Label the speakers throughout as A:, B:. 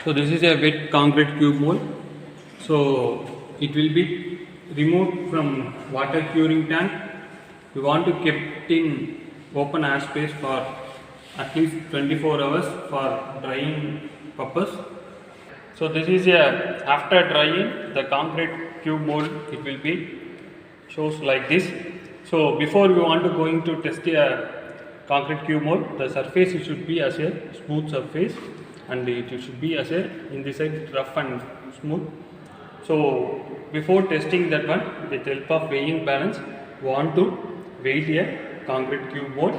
A: So this is a wet concrete cube mold. So it will be removed from water curing tank. We want to keep in open air space for at least 24 hours for drying purpose. So this is a after drying the concrete cube mold, it will be shows like this. So before we want to going to test a concrete cube mold, the surface it should be as a smooth surface and it should be as a in this side rough and smooth. So before testing that one, with help of weighing balance, we want to weigh a concrete cube mold.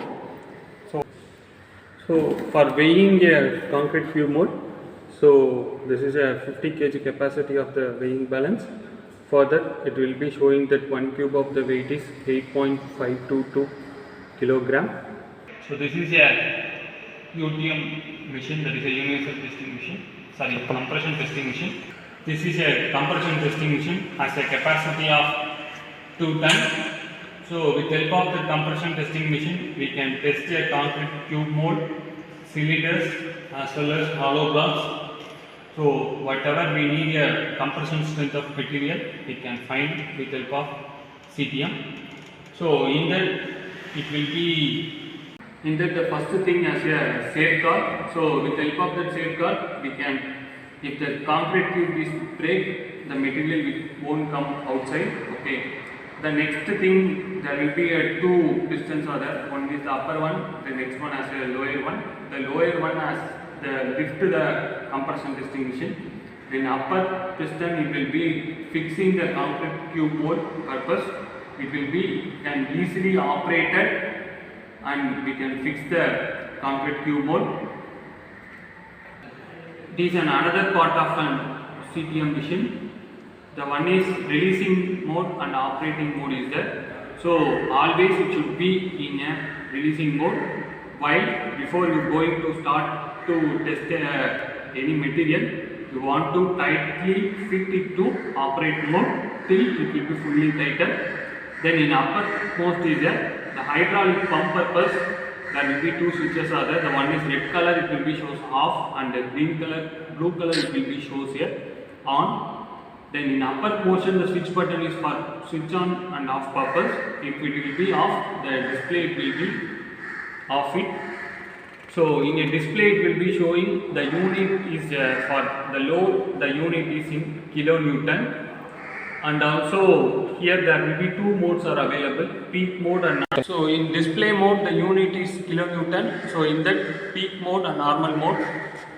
A: So for weighing a concrete cube mold, so this is a 50 kg capacity of the weighing balance. For that, it will be showing that 1 cube of the weight is 8.522 kilogram. So this is a UTM machine, that is a universal testing machine. Sorry, compression testing machine. This is a compression testing machine, has a capacity of 2 tons. So with help of the compression testing machine, we can test a concrete cube mold, cylinders as well as hollow blocks. So whatever we need a compression strength of material, we can find with help of CTM. So in that it will be, in that the first thing as a safeguard. So with help of that safeguard, we can, if the concrete tube is break, the material won't come outside. Okay. The next thing, there will be a two pistons are there. One is the upper one, the next one has a lower one. The lower one has the lift the compression testing machine. In upper piston, it will be fixing the concrete cube mold purpose. It will be can easily operated and we can fix the concrete cube mold. This is another part of an CTM machine. The one is releasing mode and operating mode is there. So always it should be in a releasing mode. While before you going to start to test any material, you want to tightly fit it to operate mode till it will be fully tightened. Then in uppermost is the hydraulic pump purpose. There will be two switches are there. The one is red color, it will be shows off, and the green color, blue color, it will be shows here on. Then in upper portion, the switch button is for switch on and off purpose. If it will be off, the display it will be off it. So in a display it will be showing the unit is for the load, the unit is in kilonewton. And also here there will be two modes are available, peak mode and normal. So in display mode the unit is kilonewton. So in that peak mode and normal mode.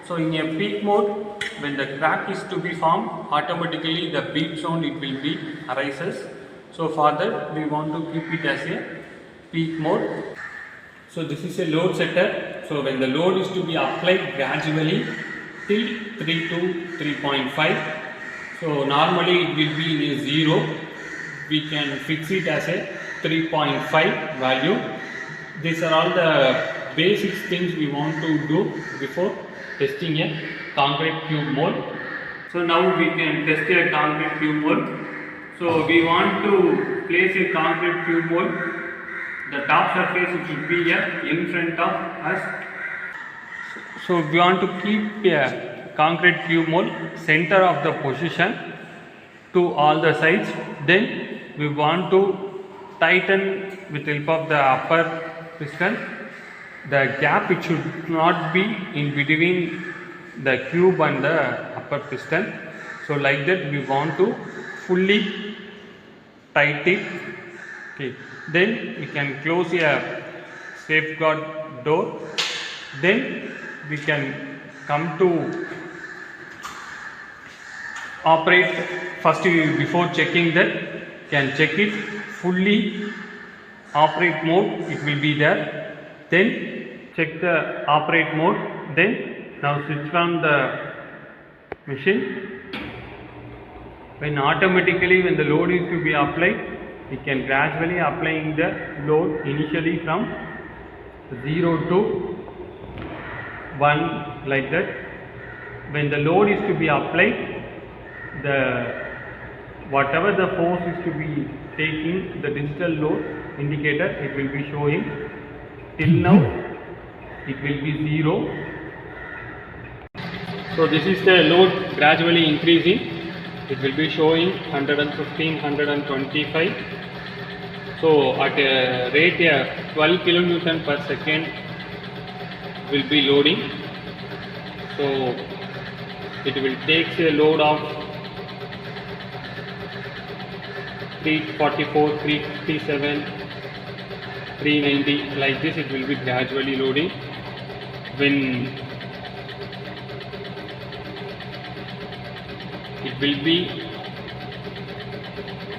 A: So in a peak mode, when the crack is to be formed, automatically the beep sound it will be arises. So for that we want to keep it as a peak mode. So this is a load setter. So when the load is to be applied gradually till 3 to 3.5. So normally it will be in a 0. We can fix it as a 3.5 value. These are all the basic things we want to do before testing a concrete cube mold. So now we can test a concrete cube mold. So we want to place a concrete cube mold. The top surface should be in front of us. So we want to keep a concrete cube mold center of the position to all the sides. Then we want to tighten with help of the upper piston. The gap it should not be in between the cube and the upper piston. So like that we want to fully tight it. Okay. Then we can close a safeguard door. Then we can come to operate. First before checking that, can check it fully operate mode, it will be there. Then check the operate mode. Then now switch on the machine. When automatically when the load is to be applied, we can gradually applying the load initially from 0 to 1 like that. When the load is to be applied, the whatever the force is to be taking, the digital load indicator it will be showing. Till now it will be 0. So this is the load gradually increasing. It will be showing 115, 125. So at a rate 12 kilonewton per second will be loading. So it will take a load of 344, 357, 390, like this. It will be gradually loading. When it will be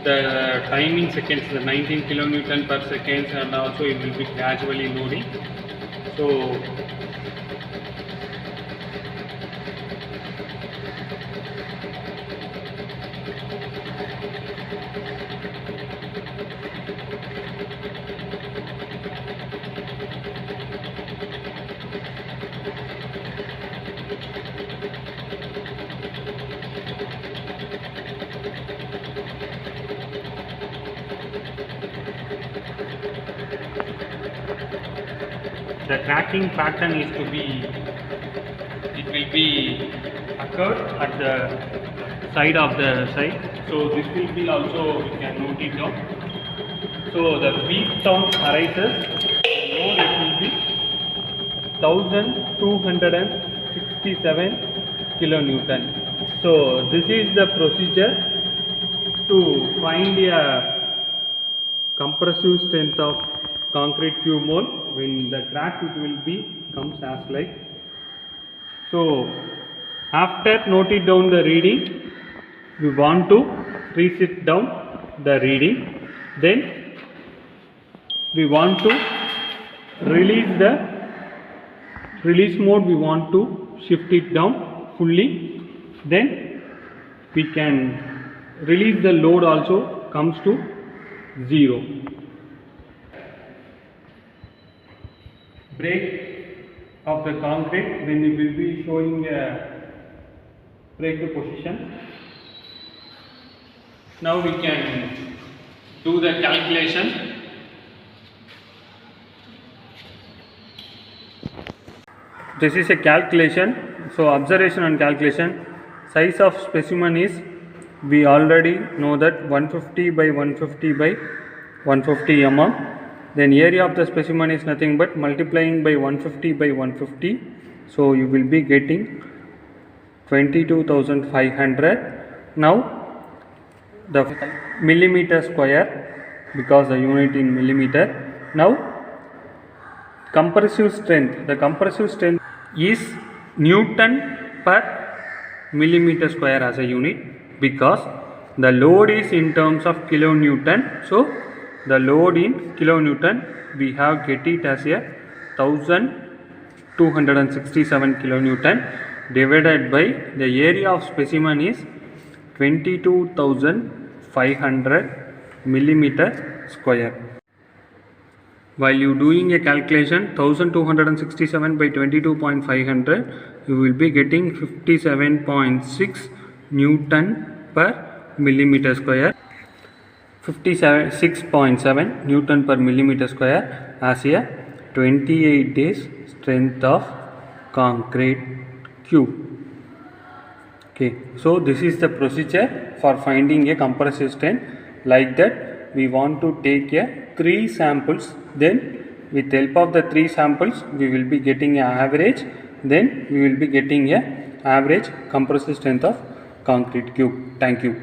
A: the timing seconds, the 19 kilonewton per second, and also it will be gradually loading. So the tracking pattern is to be, it will be occurred at the side of the side. So this will be also, you can note it down. So the beat sound arises, load it will be 1267 kilonewton. So this is the procedure to find a compressive strength of concrete cube mold. When the crack, it will be comes as like. So after noting down the reading, we want to reset down the reading. Then we want to release the release mode. We want to shift it down fully. Then we can release the load also comes to 0. Break of the concrete, then it will be showing break the position. Now we can do the calculation. This is a calculation. So observation and calculation. Size of specimen is, we already know that 150 by 150 by 150 mm. Then area of the specimen is nothing but multiplying by 150 by 150. So you will be getting 22,500. Now the millimeter square, because the unit in millimeter. Now compressive strength, the compressive strength is Newton per millimeter square as a unit, because the load is in terms of kilonewton. So the load in kilonewton, we have get it as a 1267 kilonewton divided by the area of specimen is 22,500 millimeter square. While you doing a calculation 1267 by 22.500, you will be getting 57.6 Newton per millimeter square. 56.7 Newton per millimeter square as a 28 days strength of concrete cube. Okay, so this is the procedure for finding a compressive strength. Like that, we want to take 3 samples. Then with help of the 3 samples, we will be getting an average. Then we will be getting a average compressive strength of concrete cube. Thank you.